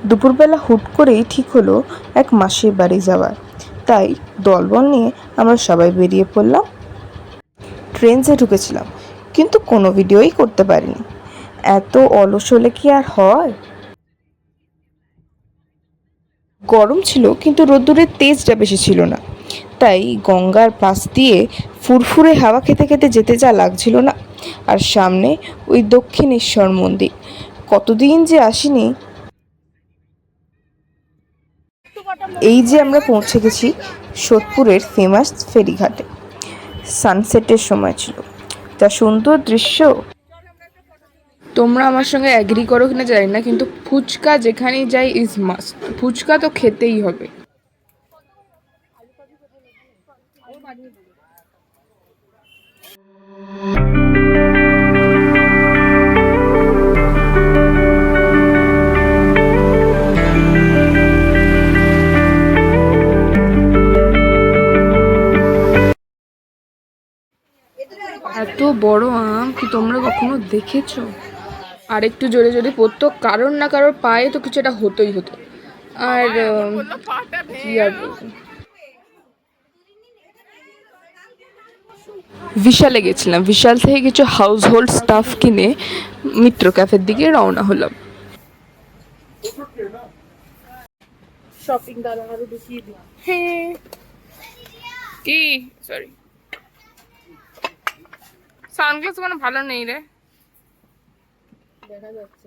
দুপুরবেলা হুট করেই ঠিক হলো এক মাসির বাড়ি যাওয়ার। তাই দলবল নিয়ে আমরা সবাই বেরিয়ে পড়লাম। ট্রেনে ঢুকেছিলাম, কিন্তু কোনো ভিডিওই করতে পারিনি। এত অলস হলে কি আর হয়? গরম ছিল, কিন্তু রোদ্দুরের তেজটা বেশি ছিল না। তাই গঙ্গার পাশ দিয়ে ফুরফুরে হাওয়া খেতে খেতে যেতে যা লাগছিল না। আর সামনে ওই দক্ষিণেশ্বর মন্দির, কতদিন যে আসিনি। এই যে আমরা পৌঁছে গেছি সোদপুরের ফেমাস ফেরিঘাটে। সানসেটের সময় ছিল, যা সুন্দর দৃশ্য। তোমরা আমার সঙ্গে অ্যাগ্রি করো কিনা জানি না, কিন্তু ফুচকা যেখানেই যাই ইজ মাস্ট। ফুচকা তো খেতেই হবে। এত বড় আম কি তোমরা কখনো দেখেছো? আর একটু জোরে জোরে পড়তো, কারোর না কারোর পায়ে তো কিছু একটা হতোই হতো। আর কি আর বলবো। বিশালে গেছিলাম, বিশাল থেকে কিছু হাউস হোল্ড স্টাফ কিনে মিত্র ক্যাফের দিকে রওনা হলাম। শপিং দাদা আরো দেখিয়ে দিই। হ্যাঁ, কি সরি, সানগ্লাস মানে ভালো নেই রে। দেখা যাচ্ছে।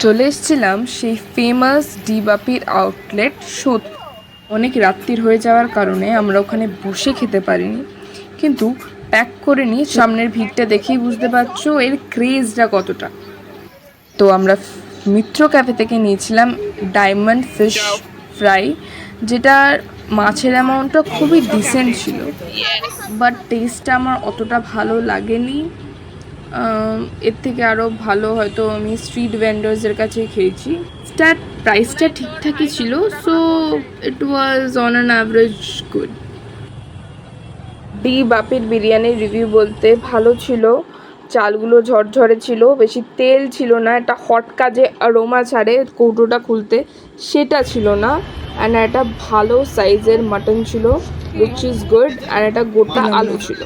চলে এসেছিলাম সেই ফেমাস ডিবাপির আউটলেট সোদ। অনেক রাত্রির হয়ে যাওয়ার কারণে আমরা ওখানে বসে খেতে পারিনি, কিন্তু প্যাক করে নিয়ে সামনের ভিড়টা দেখেই বুঝতে পারছো এর ক্রেজটা কতটা। তো আমরা মিত্র ক্যাফে থেকে নিয়েছিলাম ডায়মন্ড ফিশ ফ্রাই, যেটার মাছের অ্যামাউন্টটা খুবই ডিসেন্ট ছিল, বাট টেস্টটা আমার অতটা ভালো লাগেনি। এর থেকে আরও ভালো হয়তো আমি স্ট্রিট ভেন্ডার্সের কাছে খেয়েছি। স্টার্ট প্রাইসটা ঠিকঠাকই ছিল, so it was on an average good. বাপির বিরিয়ানির রিভিউ বলতে ভালো ছিল। চালগুলো ঝরঝরে ছিল, বেশি তেল ছিল না, একটা হটকা যে অ্যারোমা ছাড়ে কৌটোটা খুলতে সেটা ছিল না। অ্যান্ড একটা ভালো সাইজের মাটন ছিল, উইচ ইজ গুড। অ্যান্ড একটা গোটা আলু ছিল।